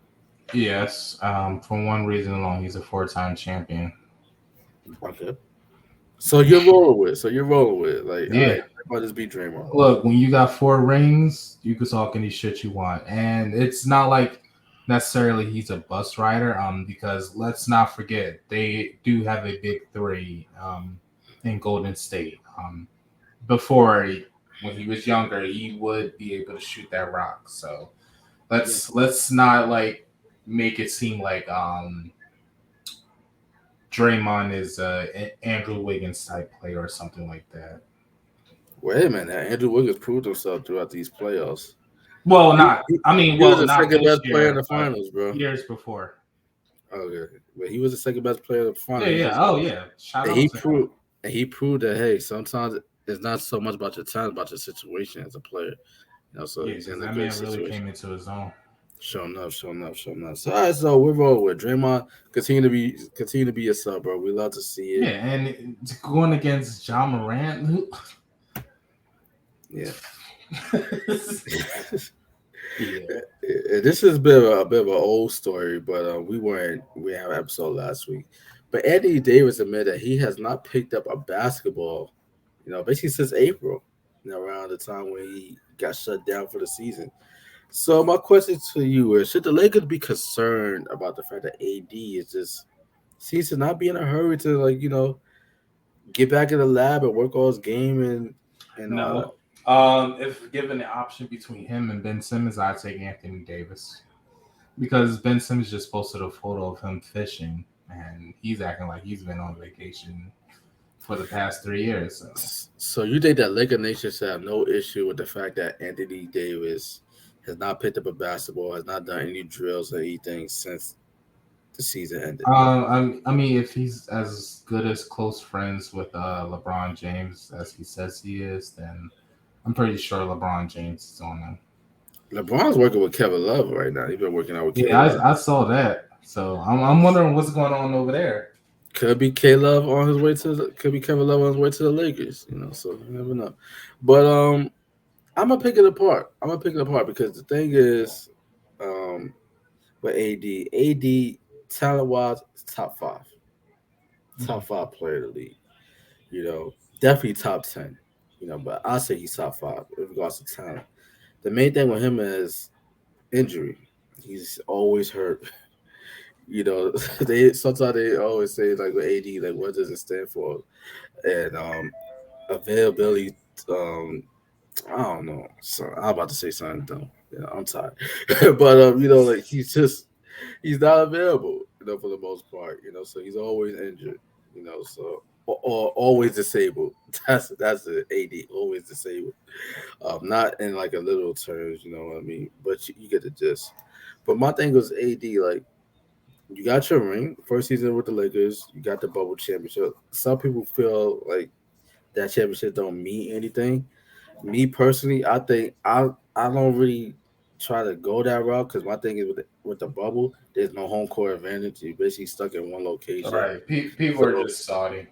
Yes. For one reason alone, he's a four-time champion. Okay. So you're rolling with like, all Yeah. right, let just be Draymond. Look, when you got four rings, you can talk any shit you want, and it's not like necessarily he's a bus rider. Because let's not forget they do have a big three. In Golden State. Before when he was younger, he would be able to shoot that rock. So Yeah. let's not like make it seem like Draymond is a Andrew Wiggins type player or something like that. Wait a minute, Andrew Wiggins proved himself throughout these playoffs. Well, He, not he, I mean, he was well, the not second this best player in year, the but finals, bro. years before. Okay, but he was the second best player in the Yeah, finals. yeah. Oh, yeah. Shout And out he to him. proved and he proved that hey, sometimes it's not so much about your talent, about your situation as a player. So Yeah, he's because in a that good man really situation. came into his own. Showing up, showing up, showing up. So all right, so we're rolling with Draymond. Continue to be a sub, bro. We love to see Yeah, it. and going against John Morant, Yeah. yeah. This is a bit of an old story, but we had an episode last week. But Anthony Davis admitted that he has not picked up a basketball, basically since April, around the time when he got shut down for the season. So my question to you is: should the Lakers be concerned about the fact that AD is just seems to not be in a hurry to get back in the lab and work on his game and all that? No. If given the option between him and Ben Simmons, I'd take Anthony Davis because Ben Simmons just posted a photo of him fishing, and he's acting like he's been on vacation for the past 3 years. So So you think that Laker Nation should have no issue with the fact that Anthony Davis has not picked up a basketball, has not done any drills or anything since the season ended? I mean, if he's as good as close friends with LeBron James as he says he is, then I'm pretty sure LeBron James is on him. LeBron's working with Kevin Love right now. He's been working out with K Yeah, Love. I saw that. So I'm wondering what's going on over there. Could be K Love on his way could be Kevin Love on his way to the Lakers, so you never know. But I'm gonna pick it apart. I'm gonna pick it apart because the thing is, um, with AD talent wise, top five, Mhm. top five player of the league. Definitely top 10. But I say he's top five in regards to talent. The main thing with him is injury. He's always hurt. They sometimes they always say like with AD, like what does it stand for? And availability. Um, I don't know. So I'm about to say something dumb. I'm tired. But like he's not available. For the most part. So he's always injured. So or always disabled. That's the AD. Always disabled. Not in like a literal terms. You know what I mean? But you get the gist. But my thing was AD. Like you got your ring, first season with the Lakers. You got the bubble championship. Some people feel like that championship don't mean anything. Me personally, I think I don't really try to go that route because my thing is with the bubble, there's no home court advantage. You're basically stuck in one All location. right, people are So just salty.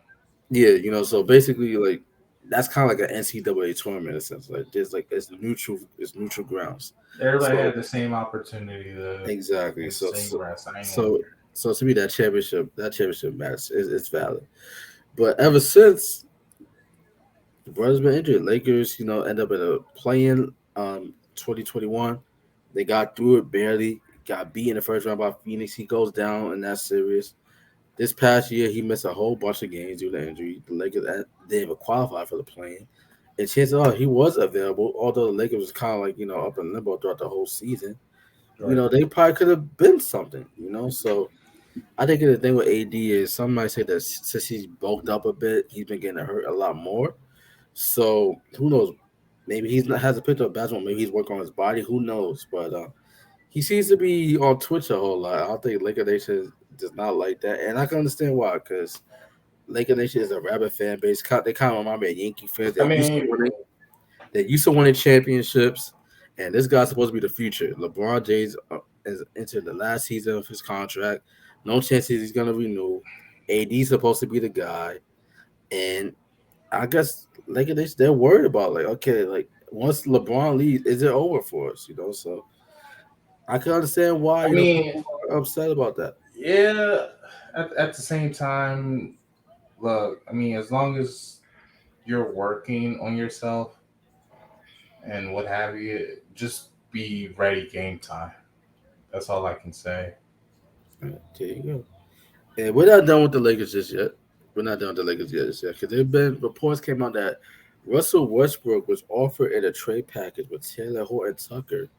yeah, so basically like that's kind of like an NCAA tournament in a sense. Like there's like it's neutral grounds. Everybody So had the same opportunity to exactly. in the So same so grass. I ain't gonna so, so to me that championship match is valid. But ever since The brother's been injured. Lakers, end up in a play-in 2021. They got through it barely. Got beat in the first round by Phoenix. He goes down in that series. This past year, he missed a whole bunch of games due to injury. The Lakers didn't even qualify for the play-in. And chances are he was available, although the Lakers was kind of like, up in limbo throughout the whole season. Right. They probably could have been something. So I think the thing with AD is some might say that since he's bulked up a bit, he's been getting hurt a lot more. So who knows? Maybe he's not hasn't picked up basketball. Maybe he's working on his body. Who knows? But he seems to be on Twitch a whole lot. I don't think Laker Nation does not like that, and I can understand why. Because Laker Nation is a rabid fan base. They kind of remind me of Yankee fans. I mean, They're used to winning championships, and this guy's supposed to be the future. LeBron James is into the last season of his contract. No chances he's gonna renew. AD's supposed to be the guy, and I guess they're worried about like okay, like once LeBron leaves, is it over for us? So I can understand why I mean, people are upset about that. yeah. At the same time, look, I mean, as long as you're working on yourself and what have you, just be ready game time. That's all I can say. There you go. And we're not done with the Lakers just yet. We're not done with the Lakers yet just yet because there've been reports came out that Russell Westbrook was offered in a trade package with Taylor Horton Tucker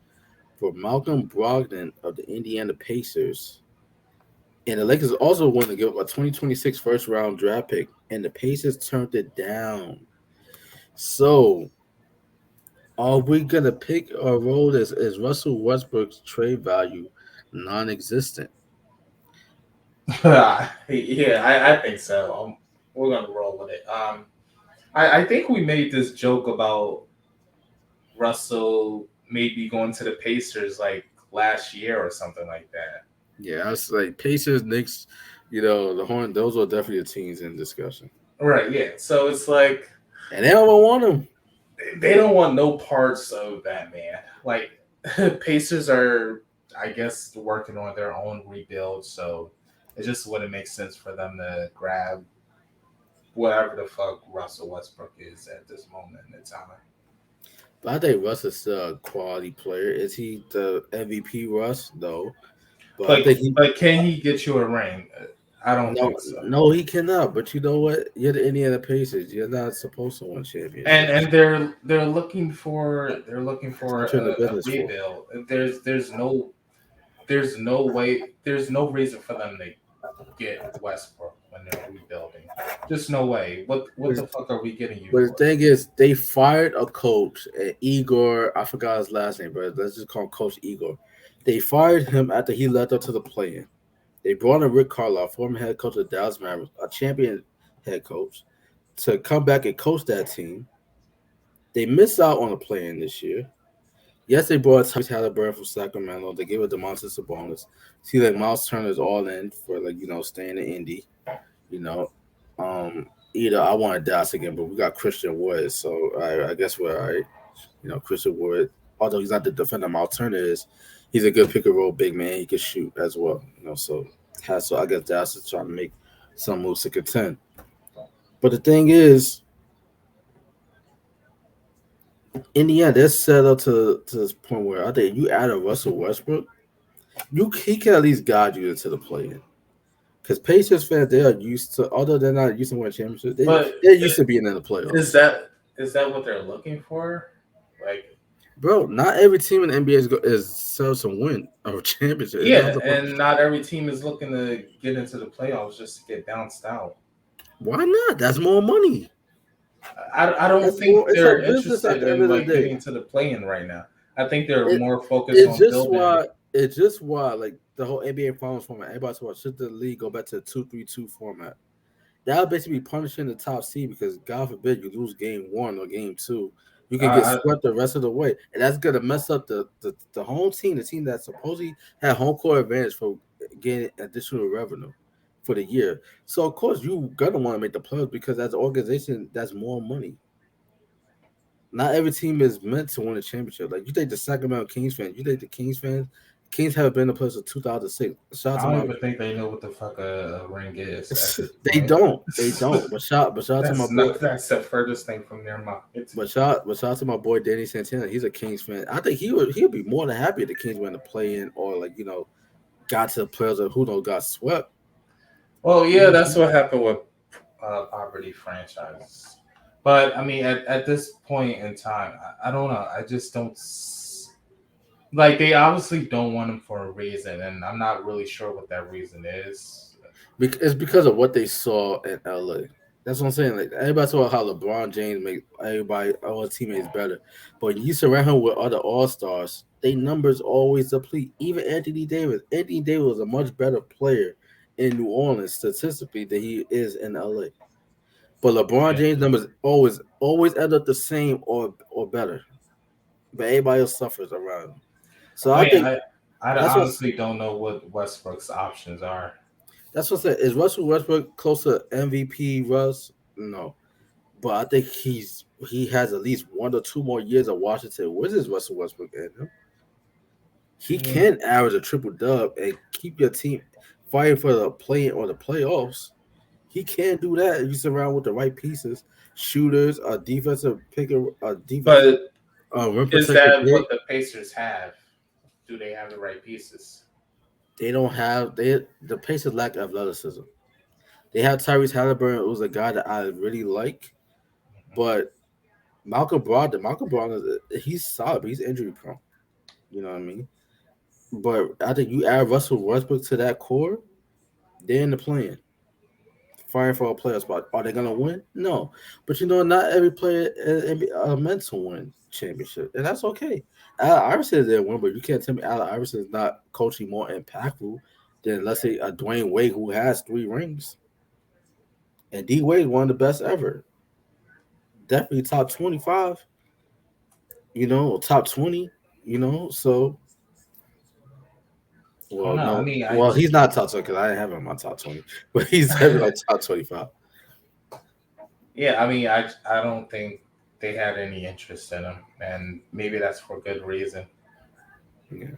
for Malcolm Brogdon of the Indiana Pacers. And the Lakers also wanted to give up a 2026 first round draft pick, and the Pacers turned it down. So, are we gonna pick a role as Russell Westbrook's trade value non-existent? Yeah, I think so. We're gonna roll with it. I think we made this joke about Russell maybe going to the Pacers like last year or something like that. Yeah, I was like Pacers, Knicks, the Horn. Those are definitely the teams in discussion, Right, yeah. So it's like and they don't want them. they don't want no parts of that man. Like Pacers are, I guess, working on their own rebuild, so it just wouldn't make sense for them to grab whatever the fuck Russell Westbrook is at this moment in time. But I think Russ is still a quality player. Is he the MVP Russ? No, but I think he But can he get you a ring? I don't no think so. no he cannot. But you know what? You're the Indiana Pacers. You're not supposed to win championships. And they're looking for That's what you're in the a business for. rebuild. There's no reason for them to get Westbrook when they're rebuilding. Just no way. What the fuck are we getting you But the for? thing is, they fired a coach, Igor. I forgot his last name, but let's just call him Coach Igor. They fired him after he led up to the play-in. They brought in Rick Carlisle, former head coach of the Dallas Mavericks, a champion head coach, to come back and coach that team. They missed out on the play-in this year. Yes, they brought Tyrese Halliburton from Sacramento. They gave it Demontis Sabonis. See, like Miles Turner's all in for staying in Indy. You know, either I want to Dallas again, but we got Christian Wood, so I guess we're all right. Christian Wood, although he's not the defender Miles Turner is, he's a good pick and roll big man. He can shoot as well. So I guess Dallas is trying to make some moves to contend. But the thing is, in the end, they're set up to this point where I think you add a Russell Westbrook, he can at least guide you into the play-in. Because Pacers fans, they are used to, although they're not used to winning championships, But they're used to being in the is playoffs. that what they're looking for? Like, Bro, not every team in the NBA is set to win a championship. It's yeah, not supposed. and not every team is looking to get into the playoffs just to get bounced out. Why not? That's more money. I don't That's think more. It's a they're business at interested the end in of the like day. getting to the play-in right now. I think they're It more focused it's on just building. why it's just why like the whole NBA finals format. Everybody's about should the league go back to the 2-3-2 format? That would basically be punishing the top seed because God forbid you lose game one or game two. You can get I, swept the rest of the way. And that's gonna mess up the home team, the team that supposedly had home court advantage for getting additional revenue for the year. So of course you gonna want to make the playoffs because as an organization, that's more money. Not every team is meant to win a championship. Like you think the Sacramento Kings fans, you think the Kings fans Kings haven't been in the playoffs since 2006. Shout out I to don't my even think they know what the fuck a ring is at this they point. don't. They don't. But shout out to my That's boy. not that's the furthest thing from their mind. But shout out to my boy Danny Santana. He's a Kings fan. I think he would be more than happy if the Kings went to play in or like got to the playoffs or who knows got swept. Well, You yeah, know what that's I'm what happened with poverty franchises. But I mean, at this point in time, I don't know. I just don't like. They obviously don't want him for a reason, and I'm not really sure what that reason is. It's because of what they saw in LA. That's what I'm saying. Like everybody saw how LeBron James make everybody all his teammates better, but when you surround him with other All Stars, they numbers always deplete. Even Anthony Davis. Anthony Davis was a much better player in New Orleans statistically than he is in LA. But LeBron Yeah. James numbers always end up the same or better. But everybody else suffers around him. So I I mean, think I that's what's honestly don't know what Westbrook's options are. that's what's is Russell Westbrook close to MVP Russ? No. But I think he has at least 1 or 2 more years of Washington Wizards Russell Westbrook in him. He Mm. can average a triple dub and keep your team fighting for the play or the playoffs. He can do that if you surround with the right pieces, shooters, a defensive picker, a defensive But rim is protector. that Big. what the Pacers have? Do they have the right pieces? They don't have the Pacers lack athleticism. They have Tyrese Halliburton, who's a guy that I really like, but Malcolm Brogdon, he's solid, but he's injury prone. You know what I mean? But I think you add Russell Westbrook to that core, they're in the plan, fighting for a playoff spot. Are they gonna win? No, but not every player are meant to win championship, and that's okay. Allen Iverson didn't win, but you can't tell me Allen Iverson is not coaching more impactful than let's say a Dwayne Wade who has 3 rings, and D Wade is one of the best ever. Definitely top 25. Top 20. So Oh well, no, I no, mean, well he's not top 20 because I didn't have him in my top 20, but he's definitely like top 25. yeah, I mean, I don't think they had any interest in him, and maybe that's for good reason. Yeah.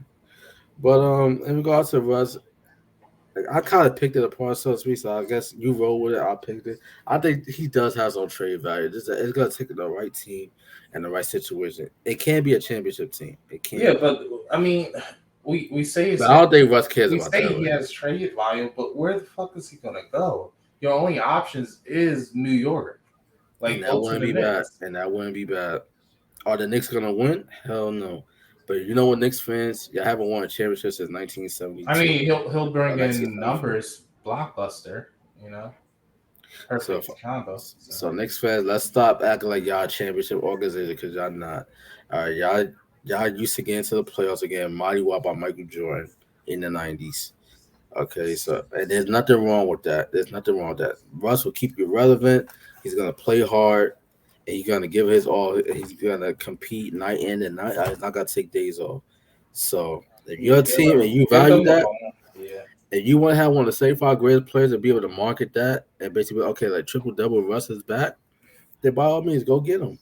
But in regards to Russ, like, I kind of picked it apart so to speak. So I guess you roll with it. I picked it. I think he does have some trade value. It's gonna take the right team and the right situation. It can be a championship team. It Yeah, can. but I mean, we say But I don't think Russ cares we about say that he right has trade value, but where the fuck is he gonna go? Your only options is New York. now. And Like, that go to wouldn't the be bad. Knicks. And that wouldn't be bad. Are the Knicks gonna win? Hell no. But you know what, Knicks fans, y'all haven't won a championship since I 1972 mean, he'll or bring in 1974. numbers, blockbuster. You know, So, if- perfect combo. So so Knicks fans, let's stop acting like y'all a championship organization because y'all not. All right, y'all used to getting to the playoffs again. Mighty Wop by Michael Jordan in the '90s. Okay, so and there's nothing wrong with that. There's nothing wrong with that. Russ will keep you relevant. He's gonna play hard, and he's gonna give his all. He's gonna compete night in and night out. He's not gonna take days off. So if yeah, you're a team and you give value them a that, moment. Yeah, and you want to have one of the 75 greatest players and be able to market that and basically okay, like triple double Russ is back, then by all means go get him.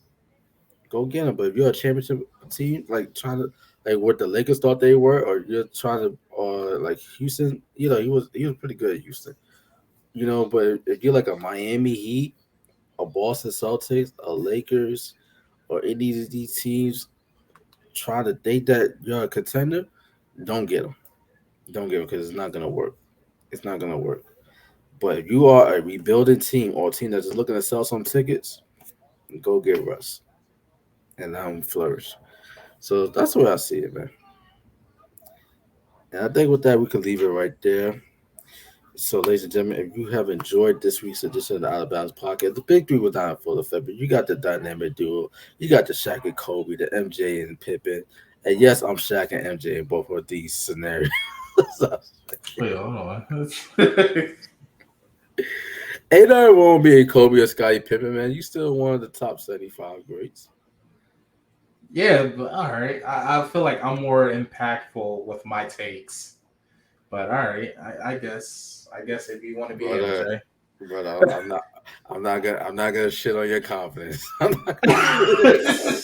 Go get him. But if you're a championship team, like trying to like what the Lakers thought they were, or you're trying to or like Houston, he was pretty good at Houston. But if you're like a Miami Heat, a Boston Celtics, a Lakers, or any of these teams trying to think that you're a contender, don't get them. Don't get them because it's not gonna work. It's not gonna work. But if you are a rebuilding team or a team that's just looking to sell some tickets, go get Russ and let him flourish. So that's the way I see it, man. And I think with that we could leave it right there. So, ladies and gentlemen, if you have enjoyed this week's edition of the Out of Bounds podcast, the big three was not full of February. You got the dynamic duo, you got the Shaq and Kobe, the MJ and Pippen, and yes, I'm Shaq and MJ in both of these scenarios. So, wait, hold on. ain't nothing wrong with being Kobe or Scottie Pippen, man. You still one of the top 75 greats. Yeah, but all right. I feel like I'm more impactful with my takes. But all right, I guess if you want to be But MJ, but I'm not. I'm not gonna shit on your confidence. I'm not gonna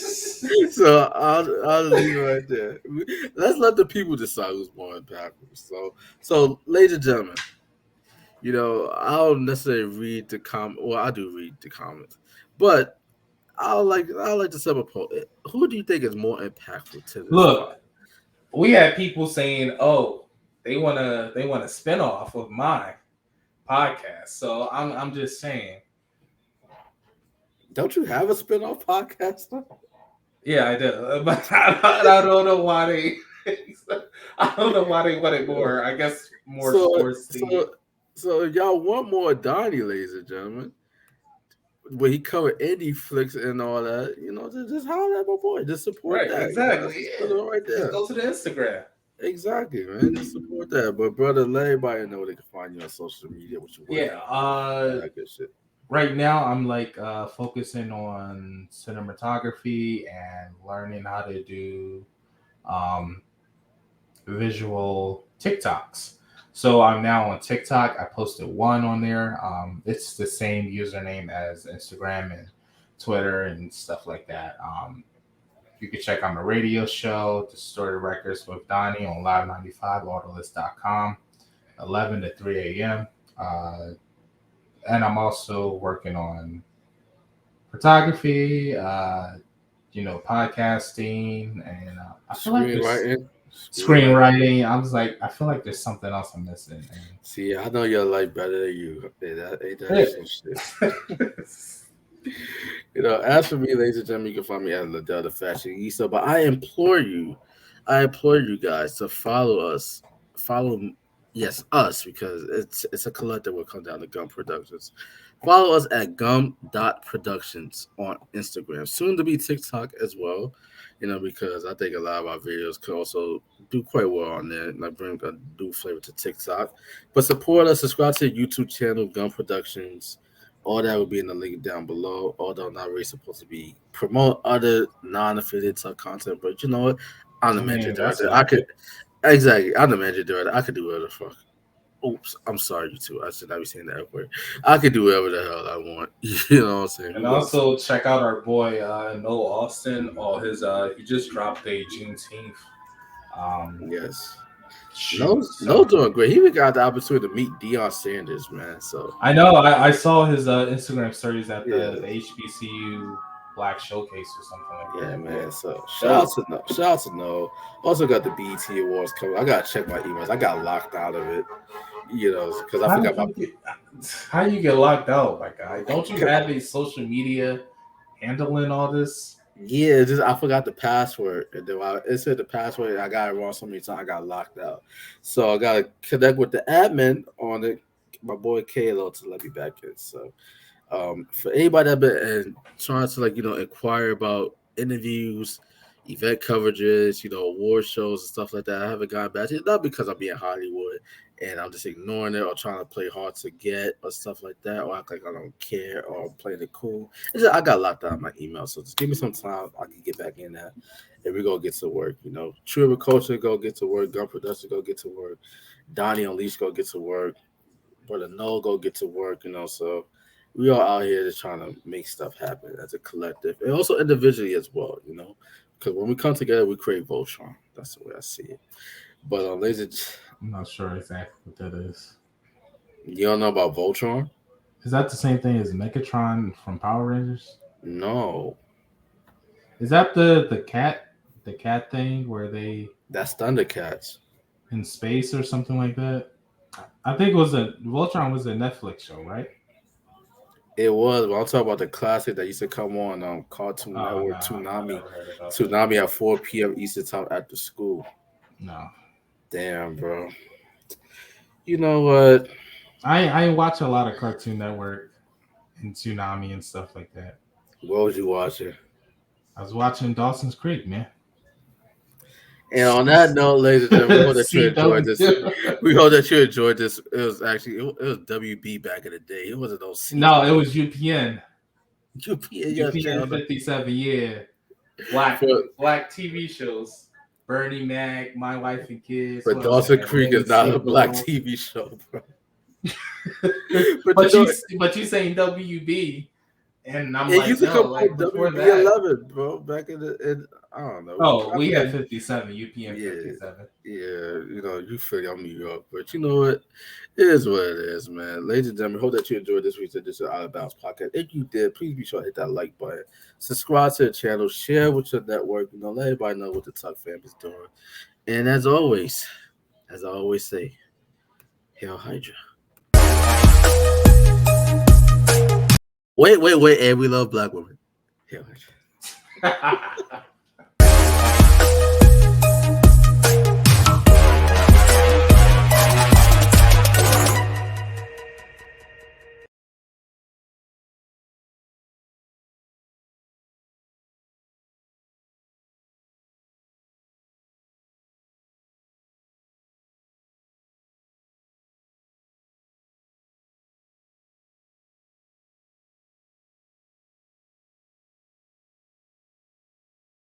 so I'll leave it right there. Let's let the people decide who's more impactful. So ladies and gentlemen, I don't necessarily read the comment. Well, I do read the comments, but I like to set a poll. Who do you think is more impactful to this pod? Look, we had people saying, "Oh, they want a spinoff of my podcast." So I'm just saying, Don't you have a spinoff podcast? yeah, I do, but I don't know why they. I don't know why they wanted more. I guess more So sports themed. so so if y'all want more Donnie, ladies and gentlemen, where he covered indie flicks and all that, just holler at my boy. Just support Right, that. That's exactly. just put Yeah. it right Just there. go to the Instagram. Exactly, man. Just support that. But brother, let everybody know they can find you on social media, what you're working Yeah. on, all that good shit. Right now I'm like focusing on cinematography and learning how to do um visual TikToks. So I'm now on TikTok. I posted one on there. It's the same username as Instagram and Twitter and stuff like that. You can check out my radio show, Distorted Records with Donnie on Live 95, Autolist.com, 11 to 3 a.m. Uh, and I'm also working on photography, podcasting, and I feel like there's Screenwriting. Screenwriting. screenwriting. I was like, I feel like there's something else I'm missing. See, I know your life better than you. Ain't that And some shit? As for me, ladies and gentlemen, you can find me at Ladale the Fashionista. But I implore you guys to follow us. Follow, yes, us, because it's a collective will come down to Gum Productions. Follow us at gum.productions on Instagram. Soon to be TikTok as well. Because I think a lot of our videos could also do quite well on there, and I bring a new flavor to TikTok. But support us, subscribe to the YouTube channel, Gum Productions. All that will be in the link down below. Although not really supposed to be promote other non-affiliate type content, but you know what? I'm the I managing mean, that's director. I fine. could exactly. I'm the managing director. I could do whatever the fuck. Oops, I'm sorry, you two. I should not be saying that word. I could do whatever the hell I want. You know what I'm saying? And We're gonna also check out our boy Noah Austin. All his he just dropped a Juneteenth yes. shoot. No, So doing great. He even got the opportunity to meet Deion Sanders, man. So I know I saw his Instagram stories at yeah, the HBCU Black Showcase or something like yeah, that. Yeah, man. So dope. shout out to No. Also got the BET Awards coming. I gotta check my emails. I got locked out of it, because I How did forgot my. you get? How you get locked out, my guy? Don't you have a social media handling all this? Yeah, just I forgot the password, and then it said the password. And I got it wrong so many times. I got locked out. So I gotta connect with the admin on it, my boy Kalo, to let me back in. So for anybody that been and trying to inquire about interviews, event coverages, award shows and stuff like that, I haven't gotten back. It's not because I'm being Hollywood and I'm just ignoring it or trying to play hard to get or stuff like that, or act like I don't care or I'm playing it cool. I got locked out of my email, so just give me some time. I can get back in that, and we go get to work. True Agriculture, go get to work. Gun Production, go get to work. Donnie Unleashed, go get to work. Brother No, go get to work. So we are out here just trying to make stuff happen as a collective and also individually as well. Because when we come together, we create Voltron. That's the way I see it. But ladies, I'm not sure exactly what that is. you don't know about Voltron? Is that the same thing as Megatron from Power Rangers? No, Is that the cat thing where they that's Thundercats. in space or something like that? I think it was a Voltron was a Netflix show, right? It was. But I'm talking about the classic that used to come on Cartoon Oh no, Network, I Toonami. never heard about that. Toonami at 4 p.m. Eastern time after school. No, Damn, bro. You know what? I watch a lot of Cartoon Network and Tsunami and stuff like that. What was you watching? I was watching Dawson's Creek, man. And on that note, ladies and gentlemen, we hope that you enjoyed this. CW. We hope that you enjoyed this. It was actually it was WB back in the day. It wasn't no No, it CW. was UPN. Yes, UPN channel 57. Yeah, black for black TV shows. Bernie Mac, My Wife and Kids. for What else I Dawson had? Creek Living is not a black Single. TV show, bro. But you know, but you saying WB, and I'm it like, used to no, come like out before that. WB11, bro. Back in I don't know. Oh, I we had mean, 57, UPN yeah, 57. yeah. You know, you feel I'm New York, but you know what? It is what it is, man. Ladies and gentlemen, hope that you enjoyed this week's edition of Out of Bounds podcast. If you did, please be sure to hit that like button, subscribe to the channel, share with your network. You know, let everybody know what the Tuck fam is doing. And as I always say, Hail Hydra. Wait, and we love black women. Hail Hydra.